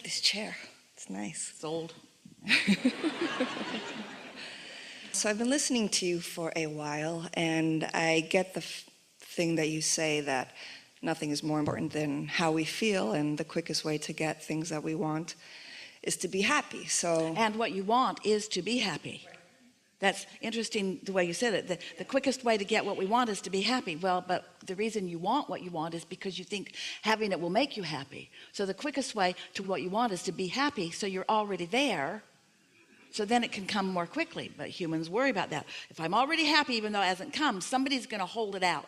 this chair. It's nice. It's old. So I've been listening to you for a while, and I get the thing that you say that nothing is more important than how we feel, and the quickest way to get things that we want is to be happy. So, And what you want is to be happy. That's interesting the way you said it. The quickest way to get what we want is to be happy. Well, but the reason you want what you want is because you think having it will make you happy. So the quickest way to what you want is to be happy, so you're already there. So then it can come more quickly. But humans worry about that. If I'm already happy, even though it hasn't come, somebody's going to hold it out.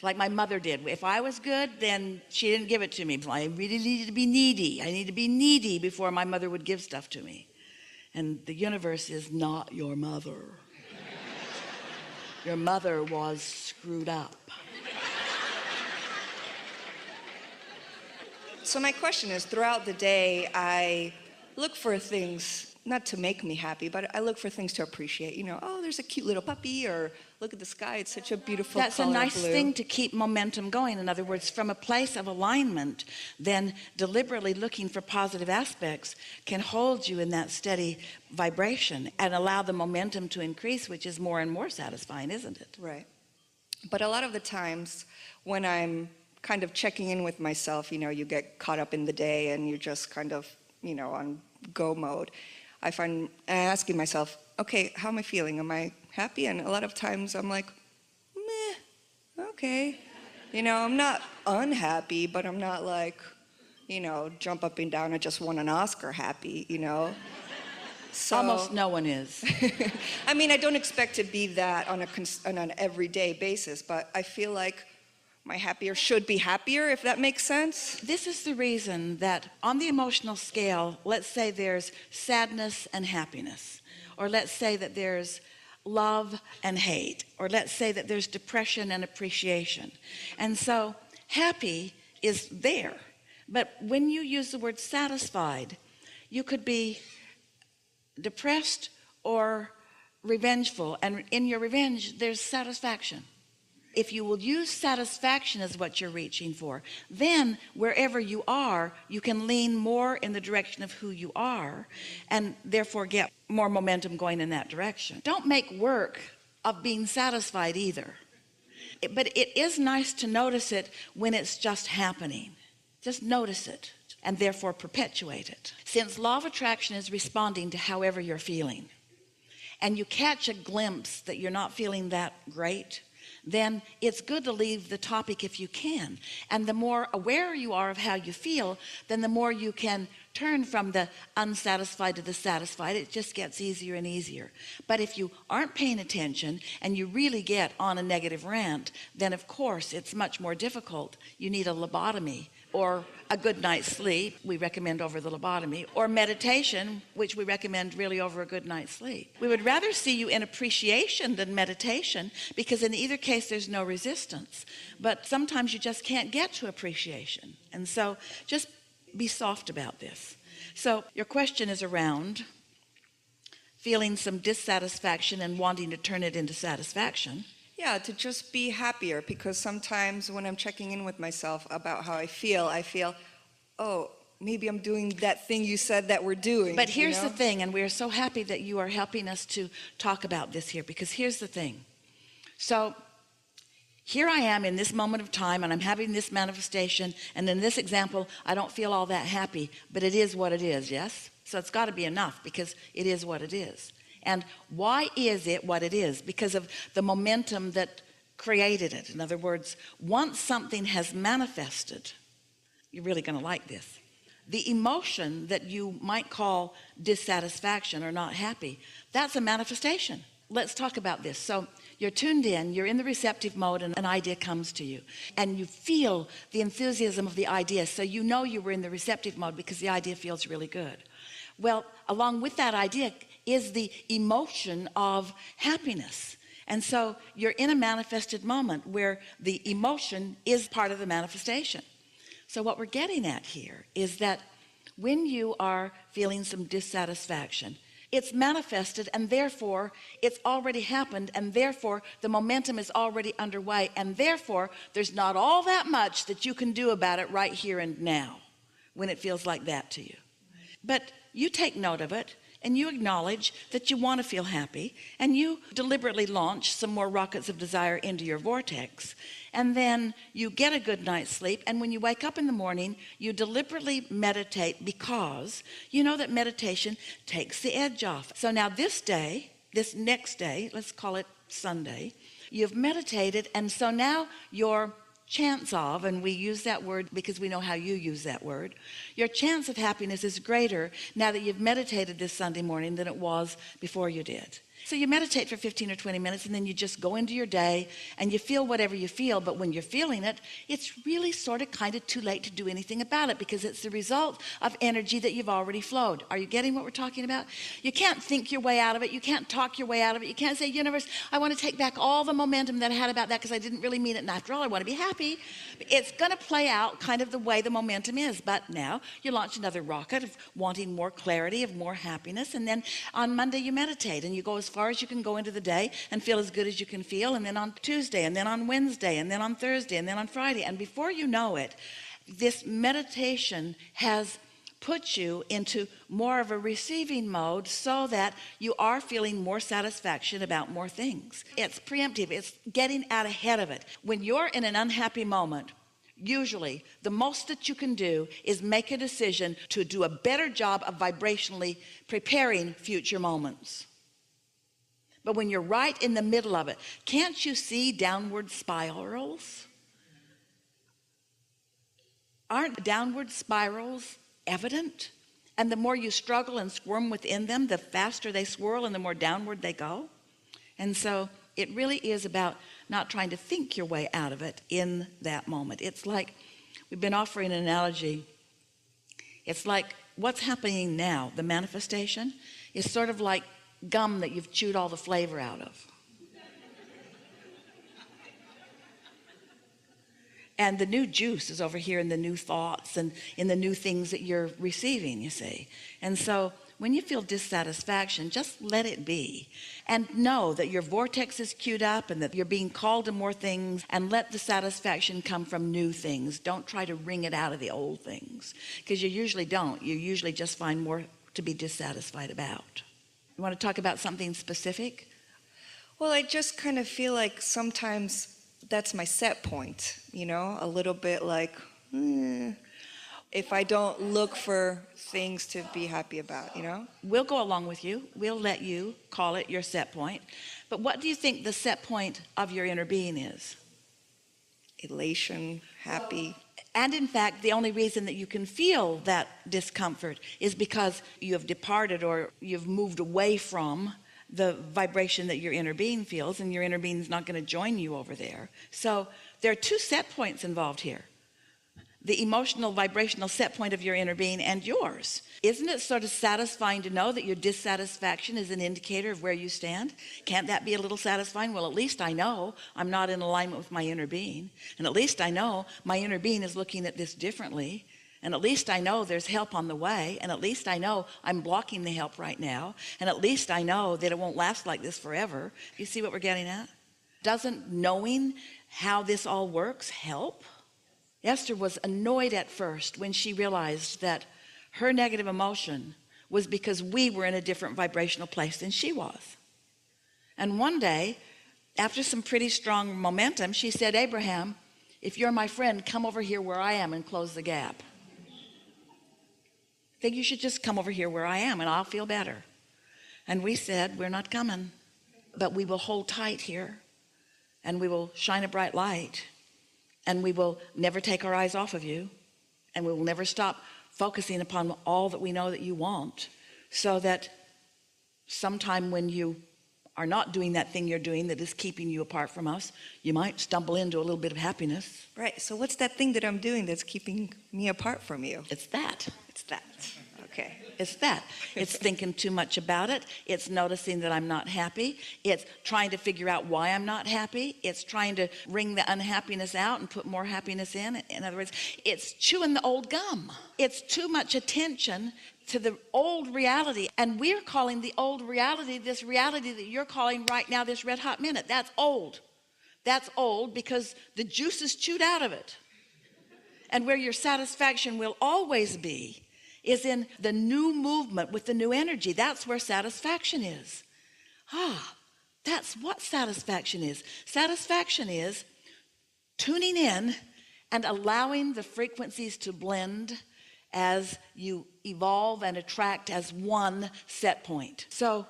Like my mother did. If I was good, then she didn't give it to me. I really needed to be needy. I need to be needy before my mother would give stuff to me. And the universe is not your mother. Your mother was screwed up. So my question is, throughout the day, I look for things, not to make me happy, but I look for things to appreciate. You know, oh, there's a cute little puppy, or look at the sky, it's such a beautiful color. That's a nice thing to keep momentum going. In other words, from a place of alignment, then deliberately looking for positive aspects can hold you in that steady vibration and allow the momentum to increase, which is more and more satisfying, isn't it? Right. But a lot of the times when I'm kind of checking in with myself, you know, you get caught up in the day and you're just kind of, you know, on go mode. I'm asking myself, okay, how am I feeling? Am I happy? And a lot of times I'm like, meh, okay. You know, I'm not unhappy, but I'm not like, you know, jump up and down, I just won an Oscar happy, you know. So, almost no one is. I mean, I don't expect to be that on an everyday basis, but I feel like my happier should be happier, if that makes sense. This is the reason that on the emotional scale, let's say there's sadness and happiness, or let's say that there's love and hate, or let's say that there's depression and appreciation. And so happy is there. But when you use the word satisfied, you could be depressed or revengeful, and in your revenge there's satisfaction. If you will use satisfaction as what you're reaching for, then wherever you are, you can lean more in the direction of who you are, and therefore get more momentum going in that direction. Don't make work of being satisfied either. But it is nice to notice it when it's just happening. Just notice it and therefore perpetuate it. Since law of attraction is responding to however you're feeling, and you catch a glimpse that you're not feeling that great, then it's good to leave the topic if you can. And the more aware you are of how you feel, then the more you can turn from the unsatisfied to the satisfied. It just gets easier and easier. But if you aren't paying attention and you really get on a negative rant, then of course it's much more difficult. You need a lobotomy, or a good night's sleep, we recommend over the lobotomy, or meditation, which we recommend really over a good night's sleep. We would rather see you in appreciation than meditation, because in either case there's no resistance. But sometimes you just can't get to appreciation. And so just be soft about this. So your question is around feeling some dissatisfaction and wanting to turn it into satisfaction. Yeah, to just be happier, because sometimes when I'm checking in with myself about how I feel, oh, maybe I'm doing that thing you said that we're doing. But here's the thing, and we are so happy that you are helping us to talk about this here, because here's the thing. So here I am in this moment of time, and I'm having this manifestation, and in this example, I don't feel all that happy, but it is what it is, yes? So it's got to be enough, because it is what it is. And why is it what it is? Because of the momentum that created it. In other words, once something has manifested, you're really going to like this. The emotion that you might call dissatisfaction or not happy, that's a manifestation. Let's talk about this. So you're tuned in, you're in the receptive mode, and an idea comes to you. And you feel the enthusiasm of the idea. So you know you were in the receptive mode because the idea feels really good. Well, along with that idea is the emotion of happiness. And so you're in a manifested moment where the emotion is part of the manifestation. So what we're getting at here is that when you are feeling some dissatisfaction, it's manifested, and therefore it's already happened, and therefore the momentum is already underway, and therefore there's not all that much that you can do about it right here and now when it feels like that to you. But you take note of it and you acknowledge that you want to feel happy, and you deliberately launch some more rockets of desire into your vortex, and then you get a good night's sleep, and when you wake up in the morning you deliberately meditate, because you know that meditation takes the edge off. So now this next day, let's call it Sunday, you've meditated, and so now your chance of, and we use that word because we know how you use that word, your chance of happiness is greater now that you've meditated this Sunday morning than it was before you did. So you meditate for 15 or 20 minutes, and then you just go into your day and you feel whatever you feel. But when you're feeling it, it's really sort of kind of too late to do anything about it, because it's the result of energy that you've already flowed. Are you getting what we're talking about? You can't think your way out of it. You can't talk your way out of it. You can't say, universe, I want to take back all the momentum that I had about that because I didn't really mean it, and after all, I want to be happy. It's going to play out kind of the way the momentum is. But now you launch another rocket of wanting more clarity, of more happiness, and then on Monday you meditate and you go as far as you can go into the day and feel as good as you can feel, and then on Tuesday, and then on Wednesday, and then on Thursday, and then on Friday, and before you know it, this meditation has put you into more of a receiving mode, so that you are feeling more satisfaction about more things. It's preemptive. It's getting out ahead of it. When you're in an unhappy moment, usually the most that you can do is make a decision to do a better job of vibrationally preparing future moments. But when you're right in the middle of it, can't you see downward spirals? Aren't downward spirals evident? And the more you struggle and squirm within them, the faster they swirl and the more downward they go. And so it really is about not trying to think your way out of it in that moment. It's like, we've been offering an analogy. It's like what's happening now, the manifestation, is sort of like gum that you've chewed all the flavor out of. And the new juice is over here in the new thoughts and in the new things that you're receiving, you see. And so when you feel dissatisfaction, just let it be, and know that your vortex is queued up and that you're being called to more things, and let the satisfaction come from new things. Don't try to wring it out of the old things, because you usually don't. You usually just find more to be dissatisfied about. You want to talk about something specific? Well, I just kind of feel like sometimes that's my set point, a little bit like, if I don't look for things to be happy about, We'll go along with you. We'll let you call it your set point. But what do you think the set point of your inner being is? Elation, happy. And in fact, the only reason that you can feel that discomfort is because you have departed, or you've moved away from the vibration that your inner being feels, and your inner being is not going to join you over there. So there are two set points involved here: the emotional vibrational set point of your inner being and yours. Isn't it sort of satisfying to know that your dissatisfaction is an indicator of where you stand? Can't that be a little satisfying? Well, at least I know I'm not in alignment with my inner being, and at least I know my inner being is looking at this differently, and at least I know there's help on the way, and at least I know I'm blocking the help right now, and at least I know that it won't last like this forever. You see what we're getting at? Doesn't knowing how this all works help? Esther was annoyed at first when she realized that her negative emotion was because we were in a different vibrational place than she was. And one day, after some pretty strong momentum, she said, Abraham, if you're my friend, come over here where I am and close the gap. I think you should just come over here where I am and I'll feel better. And we said, we're not coming, but we will hold tight here, and we will shine a bright light, and we will never take our eyes off of you, and we will never stop focusing upon all that we know that you want, so that sometime when you are not doing that thing you're doing that is keeping you apart from us, you might stumble into a little bit of happiness. Right. So what's that thing that I'm doing that's keeping me apart from you? It's that. It's that. Okay. It's that. It's thinking too much about it. It's noticing that I'm not happy. It's trying to figure out why I'm not happy. It's trying to wring the unhappiness out and put more happiness in. In other words, it's chewing the old gum. It's too much attention to the old reality. And we're calling the old reality, this reality that you're calling right now, this red hot minute. That's old. That's old because the juice is chewed out of it. And where your satisfaction will always be is in the new movement with the new energy. That's where satisfaction is. That's what satisfaction is. Satisfaction is tuning in and allowing the frequencies to blend as you evolve and attract as one set point. So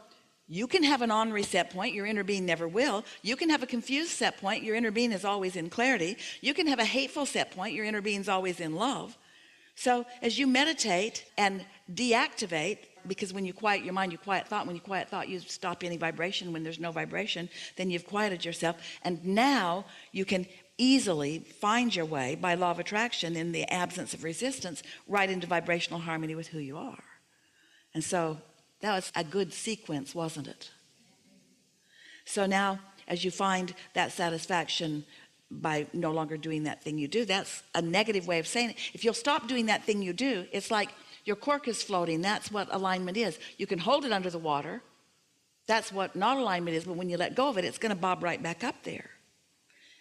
you can have an ornery set point, your inner being never will. You can have a confused set point, your inner being is always in clarity. You can have a hateful set point, your inner being is always in love. So as you meditate and deactivate, because when you quiet your mind, you quiet thought. When you quiet thought, you stop any vibration. When there's no vibration, then you've quieted yourself. And now you can easily find your way by law of attraction, in the absence of resistance, right into vibrational harmony with who you are. And so that was a good sequence, wasn't it? So now, as you find that satisfaction by no longer doing that thing you do, that's a negative way of saying it. If you'll stop doing that thing you do, it's like your cork is floating. That's what alignment is. You can hold it under the water. That's what not alignment is, but when you let go of it, it's going to bob right back up there.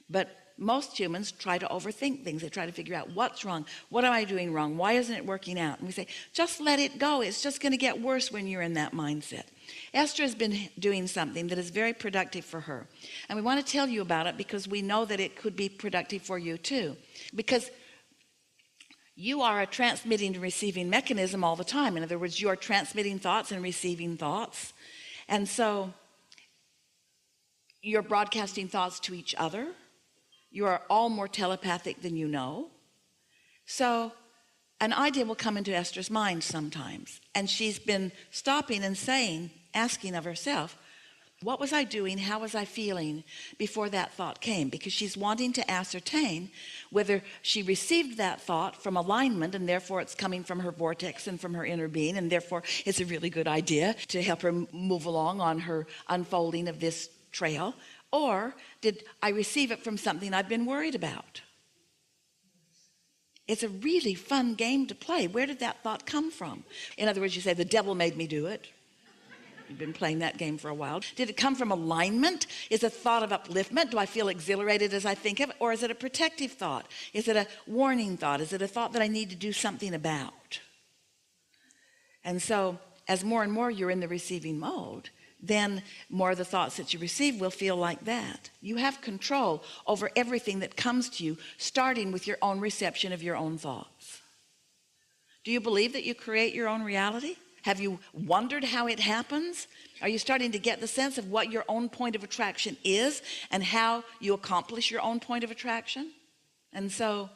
But most humans try to overthink things. They try to figure out what's wrong. What am I doing wrong? Why isn't it working out? And we say, just let it go. It's just going to get worse when you're in that mindset. Esther has been doing something that is very productive for her. And we want to tell you about it because we know that it could be productive for you too. Because you are a transmitting and receiving mechanism all the time. In other words, you're transmitting thoughts and receiving thoughts. And so you're broadcasting thoughts to each other. You are all more telepathic than you know. So an idea will come into Esther's mind sometimes. And she's been stopping and saying, asking of herself, what was I doing? How was I feeling before that thought came? Because she's wanting to ascertain whether she received that thought from alignment, and therefore it's coming from her vortex and from her inner being, and therefore it's a really good idea to help her move along on her unfolding of this trail. Or did I receive it from something I've been worried about? It's a really fun game to play. Where did that thought come from? In other words, you say, the devil made me do it. You've been playing that game for a while. Did it come from alignment? Is it a thought of upliftment? Do I feel exhilarated as I think of it? Or is it a protective thought? Is it a warning thought? Is it a thought that I need to do something about? And so as more and more you're in the receiving mode, then more of the thoughts that you receive will feel like that. You have control over everything that comes to you, starting with your own reception of your own thoughts. Do you believe that you create your own reality? Have you wondered how it happens? Are you starting to get the sense of what your own point of attraction is and how you accomplish your own point of attraction? And so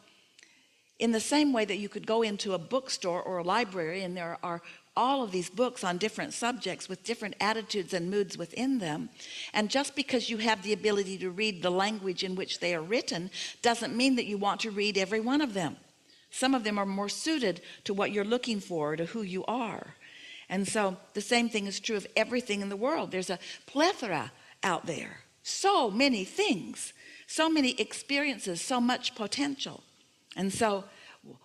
in the same way that you could go into a bookstore or a library, and there are all of these books on different subjects with different attitudes and moods within them, and just because you have the ability to read the language in which they are written doesn't mean that you want to read every one of them. Some of them are more suited to what you're looking for, to who you are. And so the same thing is true of everything in the world. There's a plethora out there, so many things, so many experiences, so much potential. And so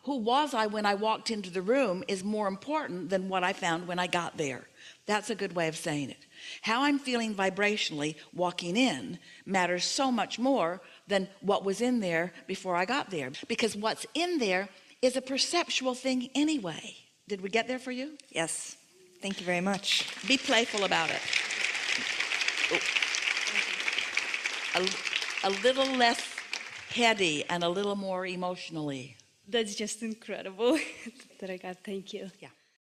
who was I when I walked into the room is more important than what I found when I got there. That's a good way of saying it. How I'm feeling vibrationally walking in matters so much more than what was in there before I got there, because what's in there is a perceptual thing anyway. Did we get there for you? Yes. Thank you very much. Be playful about it. A little less heady and a little more emotionally. That's just incredible that I got. Thank you. Yeah.